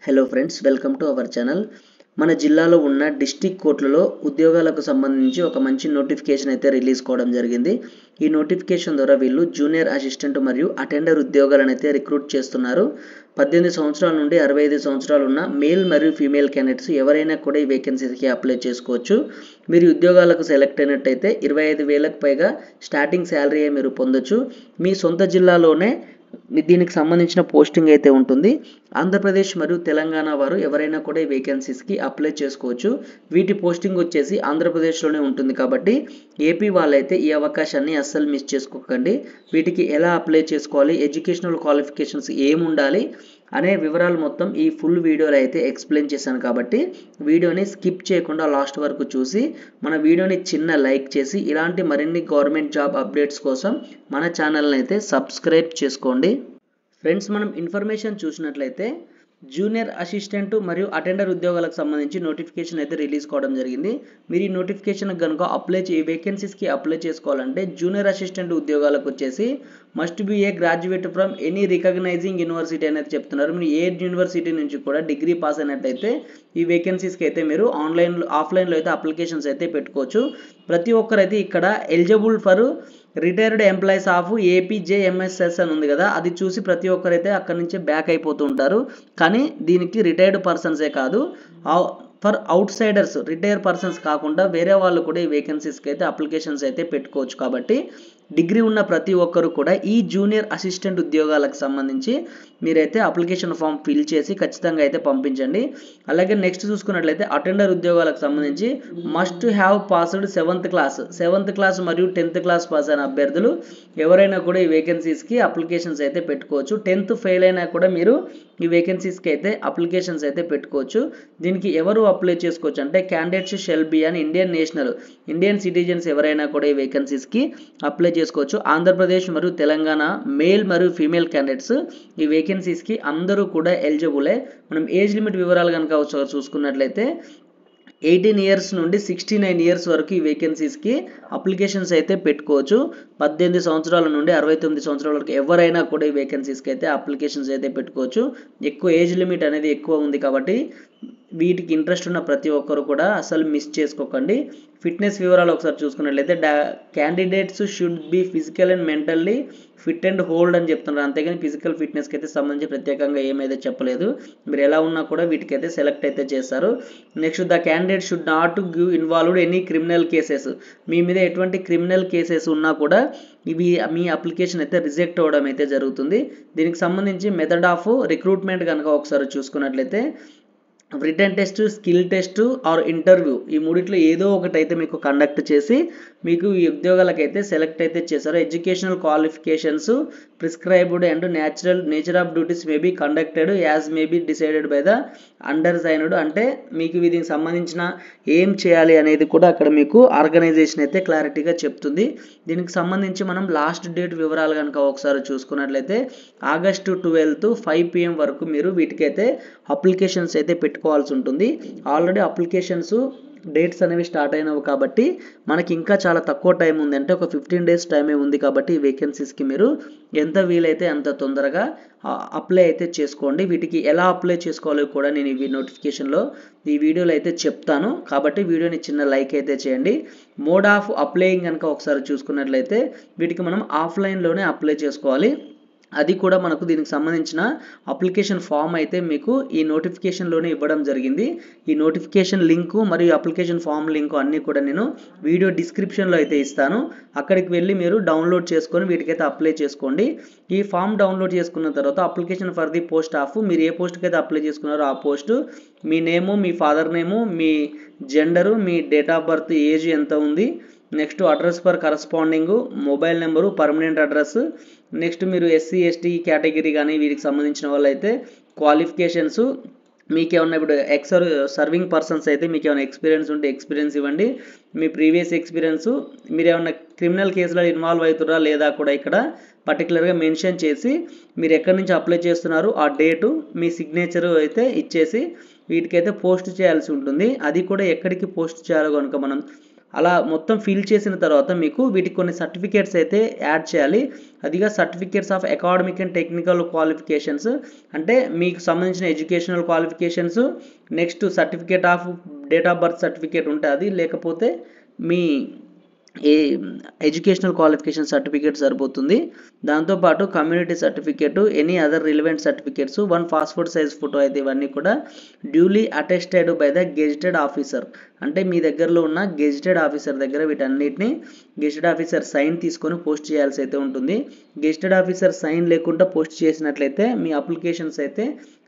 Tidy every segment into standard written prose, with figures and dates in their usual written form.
Hello friends, welcome to our channel. మన జిల్లాలో ఉన్న డిస్ట్రిక్ట్ కోర్టులలో ఉద్యోగాలకు సంబంధించి ఒక మంచి నోటిఫికేషన్ అయితే రిలీజ్ కావడం జరిగింది. ఈ నోటిఫికేషన్ ద్వారా వీళ్ళు జూనియర్ అసిస్టెంట్ మరియు అటెండర్ ఉద్యోగాలను అయితే రిక్రూట్ చేస్తున్నారు. 18 సంవత్సరాల నుండి 65 సంవత్సరాలు ఉన్న మేల్ మరియు ఫీమేల్ క్యాండిడేట్స్ ఎవరైనా కూడా ఈ వేకెన్సీస్కి అప్లై చేసుకోవచ్చు. మీరు ఉద్యోగాలకు సెలెక్ట్ అయినట్టయితే 25,000కు పైగా స్టార్టింగ్ శాలరీ మీరు పొందొచ్చు. మీ సొంత జిల్లాలోనే దీనికి సంబంధించిన పోస్టింగ్ అయితే ఉంటుంది. ఆంధ్రప్రదేశ్ మరియు తెలంగాణ వారు ఎవరైనా కూడా ఈ వేకెన్సీస్కి అప్లై చేసుకోవచ్చు. వీటి పోస్టింగ్ వచ్చేసి ఆంధ్రప్రదేశ్లోనే ఉంటుంది కాబట్టి ఏపీ వాళ్ళైతే ఈ అవకాశాన్ని అస్సలు మిస్ చేసుకోకండి. వీటికి ఎలా అప్లై చేసుకోవాలి, ఎడ్యుకేషనల్ క్వాలిఫికేషన్స్ ఏముండాలి అనే వివరాలు మొత్తం ఈ ఫుల్ వీడియోలో అయితే ఎక్స్ప్లెయిన్ చేశాను కాబట్టి వీడియోని స్కిప్ చేయకుండా లాస్ట్ వరకు చూసి మన వీడియోని చిన్న లైక్ చేసి ఇలాంటి మరిన్ని గవర్నమెంట్ జాబ్ అప్డేట్స్ కోసం మన ఛానల్ని అయితే సబ్స్క్రైబ్ చేసుకోండి. ఫ్రెండ్స్, మనం ఇన్ఫర్మేషన్ చూసినట్లయితే జూనియర్ అసిస్టెంట్ మరియు అటెండర్ ఉద్యోగాలకు సంబంధించి నోటిఫికేషన్ అయితే రిలీజ్ కావడం జరిగింది. మీరు ఈ నోటిఫికేషన్ కనుక వేకెన్సీస్కి అప్లై చేసుకోవాలంటే జూనియర్ అసిస్టెంట్ ఉద్యోగాలకు వచ్చేసి must be a graduate from any recognizing university అనేది చెప్తున్నారు. మీరు ఏ యూనివర్సిటీ నుంచి కూడా డిగ్రీ పాస్ అయినట్టయితే ఈ వేకెన్సీస్కి అయితే మీరు ఆఫ్లైన్లో అయితే అప్లికేషన్స్ అయితే పెట్టుకోవచ్చు. ప్రతి ఒక్కరైతే ఇక్కడ eligible for retired employees of APJMSS అని ఉంది కదా, అది చూసి ప్రతి ఒక్కరైతే అక్కడి నుంచి బ్యాక్ అయిపోతూ ఉంటారు. కానీ దీనికి రిటైర్డ్ పర్సన్సే కాదు, for out Zydus retire persons కాకుండా వేరే వాళ్ళు కూడా ఈ వేకెన్సీస్కి అయితే అప్లికేషన్స్ అయితే పెట్టుకోవచ్చు. కాబట్టి డిగ్రీ ఉన్న ప్రతి ఒక్కరు కూడా ఈ జూనియర్ అసిస్టెంట్ ఉద్యోగాలకు సంబంధించి మీరైతే అప్లికేషన్ ఫామ్ ఫిల్ చేసి ఖచ్చితంగా అయితే పంపించండి. అలాగే నెక్స్ట్ చూసుకున్నట్లయితే అటెండర్ ఉద్యోగాలకు సంబంధించి must have passed 7th class మరియు 10th క్లాస్ పాస్ అయిన అభ్యర్థులు ఎవరైనా కూడా ఈ వేకెన్సీస్కి అప్లికేషన్స్ అయితే పెట్టుకోవచ్చు. 10th ఫెయిల్ అయినా కూడా మీరు ఈ వేకెన్సీస్కి అయితే అప్లికేషన్స్ అయితే పెట్టుకోవచ్చు. దీనికి ఎవరు అప్లై చేసుకోవచ్చు అంటే క్యాండిడేట్స్ షెల్ బి అని ఇండియన్ సిటిజన్స్ ఎవరైనా కూడా ఈ వేకెన్సీస్కి అప్లై చేసుకోవచ్చు. ఆంధ్రప్రదేశ్ మరియు తెలంగాణ మేల్ మరియు ఫీమేల్ క్యాండిడేట్స్ ఈ వేకెన్సీస్కి అందరూ కూడా ఎలిజిబులే. మనం ఏజ్ లిమిట్ వివరాలు కనుక చూసుకున్నట్లయితే 18 ఇయర్స్ నుండి 69 ఇయర్స్ వరకు ఈ వేకెన్సీస్కి అప్లికేషన్స్ అయితే పెట్టుకోవచ్చు. 18 సంవత్సరాల నుండి 69 సంవత్సరాల వరకు ఎవరైనా కూడా ఈ వేకెన్సీస్కి అయితే అప్లికేషన్స్ అయితే పెట్టుకోవచ్చు. ఎక్కువ ఏజ్ లిమిట్ అనేది ఎక్కువ ఉంది కాబట్టి వీటికి ఇంట్రెస్ట్ ఉన్న ప్రతి ఒక్కరు కూడా అసలు మిస్ చేసుకోకండి. ఫిట్నెస్ వివరాలు ఒకసారి చూసుకున్నట్లయితే candidates should be physical and mentally fit and hold అని చెప్తున్నారు. అంతేగాని ఫిజికల్ ఫిట్నెస్కి అయితే సంబంధించి ప్రత్యేకంగా ఏమైతే చెప్పలేదు. మీరు ఎలా ఉన్నా కూడా వీటికైతే సెలెక్ట్ అయితే చేస్తారు. Next the candidate should not give involved any criminal cases. మీ మీద ఎటువంటి క్రిమినల్ కేసెస్ ఉన్నా కూడా ఇవి మీ అప్లికేషన్ అయితే రిజెక్ట్ అవ్వడం అయితే జరుగుతుంది. దీనికి సంబంధించి మెథడ్ ఆఫ్ రిక్రూట్మెంట్ కనుక ఒకసారి చూసుకున్నట్లయితే written test, skill test or interview ఈ మూడిట్లో ఏదో ఒకటి అయితే మీకు కండక్ట్ చేసి మీకు ఈ ఉద్యోగాలకైతే సెలెక్ట్ అయితే చేశారు. Educational qualifications prescribed and nature of duties may be conducted as may be decided by the undersigned. అంటే మీకు దీనికి సంబంధించిన ఏం చేయాలి అనేది కూడా అక్కడ మీకు ఆర్గనైజేషన్ అయితే క్లారిటీగా చెప్తుంది. దీనికి సంబంధించి మనం లాస్ట్ డేట్ వివరాలు కనుక ఒకసారి చూసుకున్నట్లయితే ఆగస్టు 12 5 PM వరకు మీరు వీటికైతే అప్లికేషన్స్ అయితే పెట్టుకోవాల్సి ఉంటుంది. ఆల్రెడీ అప్లికేషన్స్ డేట్స్ అనేవి స్టార్ట్ అయినవి కాబట్టి మనకి ఇంకా చాలా తక్కువ టైం ఉంది, అంటే ఒక 15 days టైమే ఉంది. కాబట్టి ఈ వేకెన్సీస్కి మీరు ఎంత వీలైతే అంత తొందరగా అప్లై అయితే చేసుకోండి. వీటికి ఎలా అప్లై చేసుకోవాలో కూడా నేను ఈ నోటిఫికేషన్లో ఈ వీడియోలో అయితే చెప్తాను. కాబట్టి వీడియోని చిన్న లైక్ అయితే చేయండి. మోడ్ ఆఫ్ అప్లైయింగ్ కనుక ఒకసారి చూసుకున్నట్లయితే వీటికి మనం ఆఫ్లైన్లోనే అప్లై చేసుకోవాలి. అది కూడా మనకు దీనికి సంబంధించిన అప్లికేషన్ ఫామ్ అయితే మీకు ఈ నోటిఫికేషన్లోనే ఇవ్వడం జరిగింది. ఈ నోటిఫికేషన్ లింకు మరియు అప్లికేషన్ ఫామ్ లింకు అన్నీ కూడా నేను వీడియో డిస్క్రిప్షన్లో అయితే ఇస్తాను. అక్కడికి వెళ్ళి మీరు డౌన్లోడ్ చేసుకొని వీటికైతే అప్లై చేసుకోండి. ఈ ఫామ్ డౌన్లోడ్ చేసుకున్న తర్వాత application for the post of మీరు ఏ పోస్ట్కి అయితే అప్లై చేసుకున్నారో ఆ post, me name, me father name, me gender, me date of birth, age ఎంత ఉంది, next address for corresponding, mobile number, permanent address, next మీరు SC ST కేటగిరీ కానీ వీరికి సంబంధించిన వాళ్ళు అయితే క్వాలిఫికేషన్స్, మీకు ఏమన్నా ఇప్పుడు సర్వింగ్ పర్సన్స్ అయితే మీకు ఏమైనా ఎక్స్పీరియన్స్ ఉంటే ఎక్స్పీరియన్స్ ఇవ్వండి. మీ ప్రీవియస్ ఎక్స్పీరియన్స్, మీరు ఏమైనా క్రిమినల్ కేసులో ఇన్వాల్వ్ అవుతురా లేదా కూడా ఇక్కడ పర్టికులర్గా మెన్షన్ చేసి మీరు ఎక్కడి నుంచి అప్లై చేస్తున్నారు ఆ డేటు, మీ సిగ్నేచరు అయితే ఇచ్చేసి వీటికైతే పోస్ట్ చేయాల్సి ఉంటుంది. అది కూడా ఎక్కడికి పోస్ట్ చేయాలో కనుక మనం అలా మొత్తం ఫిల్ చేసిన తర్వాత మీకు వీటికి కొన్ని సర్టిఫికేట్స్ అయితే యాడ్ చేయాలి. అదిగా certificates of academic and technical qualifications, అంటే మీకు సంబంధించిన educational qualifications, next certificate of date of birth certificate ఉంటుంది, లేకపోతే మీ ఏ ఎడ్యుకేషనల్ క్వాలిఫికేషన్ సర్టిఫికేట్ సరిపోతుంది. దాంతోపాటు community certificate, any other relevant certificates, 1 passport size photo అయితే ఇవన్నీ కూడా duly attested by the gazetted officer, అంటే మీ దగ్గరలో ఉన్న గెజిటెడ్ ఆఫీసర్ దగ్గర వీటన్నిటిని గెజిటెడ్ ఆఫీసర్ సైన్ తీసుకొని పోస్ట్ చేయాల్సి అయితే ఉంటుంది. గెజిటెడ్ ఆఫీసర్ సైన్ లేకుండా పోస్ట్ చేసినట్లయితే మీ అప్లికేషన్స్ అయితే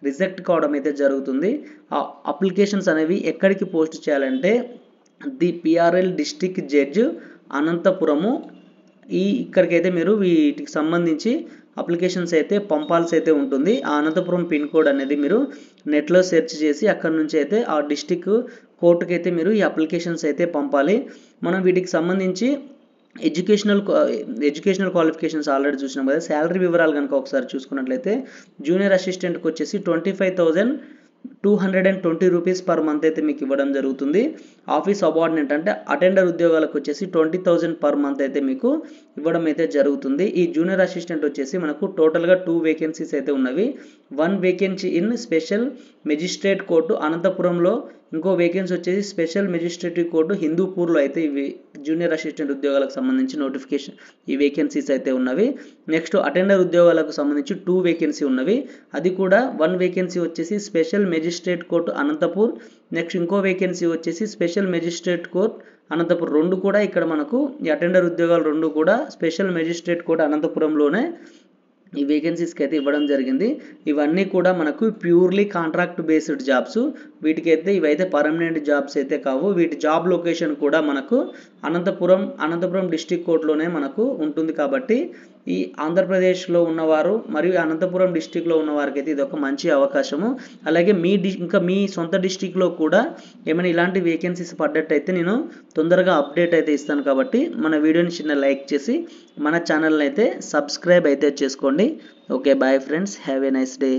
రిజెక్ట్ కావడం అయితే జరుగుతుంది. ఆ అప్లికేషన్స్ అనేవి ఎక్కడికి పోస్ట్ చేయాలంటే the PRL district judge Anantapuramu, ఇక్కడికైతే మీరు వీటికి సంబంధించి అప్లికేషన్స్ అయితే పంపాల్సి అయితే ఉంటుంది. ఆ అనంతపురం పిన్ కోడ్ అనేది మీరు నెట్లో సెర్చ్ చేసి అక్కడ నుంచి అయితే ఆ డిస్ట్రిక్ట్ కోర్టుకి అయితే మీరు ఈ అప్లికేషన్స్ అయితే పంపాలి. మనం వీటికి సంబంధించి ఎడ్యుకేషనల్ క్వాలిఫికేషన్స్ ఆల్రెడీ చూసినాం కదా. శాలరీ వివరాలు కనుక ఒకసారి చూసుకున్నట్లయితే జూనియర్ అసిస్టెంట్కి వచ్చేసి 25,220 రూపీస్ పర్ మంత్ అయితే మీకు ఇవ్వడం జరుగుతుంది. ఆఫీస్ అబార్డినేట్ అంటే అటెండర్ ఉద్యోగాలకు వచ్చేసి 20,000 పర్ మంత్ అయితే మీకు ఇవ్వడం అయితే జరుగుతుంది. ఈ జూనియర్ అసిస్టెంట్ వచ్చేసి మనకు టోటల్గా 2 వేకెన్సీస్ అయితే ఉన్నవి. 1 vacancy in special magistrate court అనంతపురంలో, ఇంకో వేకెన్సీ వచ్చేసి స్పెషల్ మెజిస్ట్రేటివ్ కోర్టు హిందూపూర్లో అయితే ఇవి జూనియర్ అసిస్టెంట్ ఉద్యోగాలకు సంబంధించి నోటిఫికేషన్ ఈ వేకెన్సీస్ అయితే ఉన్నవి. నెక్స్ట్ అటెండర్ ఉద్యోగాలకు సంబంధించి 2 వేకెన్సీ ఉన్నవి. అది కూడా 1 వేకెన్సీ వచ్చేసి special magistrate court Anantapur, next ఇంకో వేకెన్సీ వచ్చేసి స్పెషల్ మెజిస్ట్రేట్ కోర్ట్ అనంతపురం. రెండు కూడా ఇక్కడ మనకు ఈ అటెండర్ ఉద్యోగాలు రెండు కూడా స్పెషల్ మెజిస్ట్రేట్ కోర్ట్ అనంతపురంలోనే ఈ వేకెన్సీస్కి అయితే ఇవ్వడం జరిగింది. ఇవన్నీ కూడా మనకు ప్యూర్లీ కాంట్రాక్ట్ బేస్డ్ జాబ్స్. వీటికైతే ఇవైతే పర్మనెంట్ జాబ్స్ అయితే కావు. వీటి జాబ్ లొకేషన్ కూడా మనకు అనంతపురం డిస్ట్రిక్ట్ కోర్టులోనే మనకు ఉంటుంది. కాబట్టి ఈ ఆంధ్రప్రదేశ్లో ఉన్నవారు మరియు అనంతపురం డిస్ట్రిక్ట్లో ఉన్న వారికి అయితే ఇది ఒక మంచి అవకాశము. అలాగే ఇంకా మీ సొంత డిస్ట్రిక్ట్లో కూడా ఏమైనా ఇలాంటి వేకెన్సీస్ పడ్డట్టయితే నేను తొందరగా అప్డేట్ అయితే ఇస్తాను. కాబట్టి మన వీడియోని చిన్న లైక్ చేసి మన ఛానల్ని అయితే సబ్స్క్రైబ్ అయితే చేసుకోండి. Okay, bye friends, have a nice day.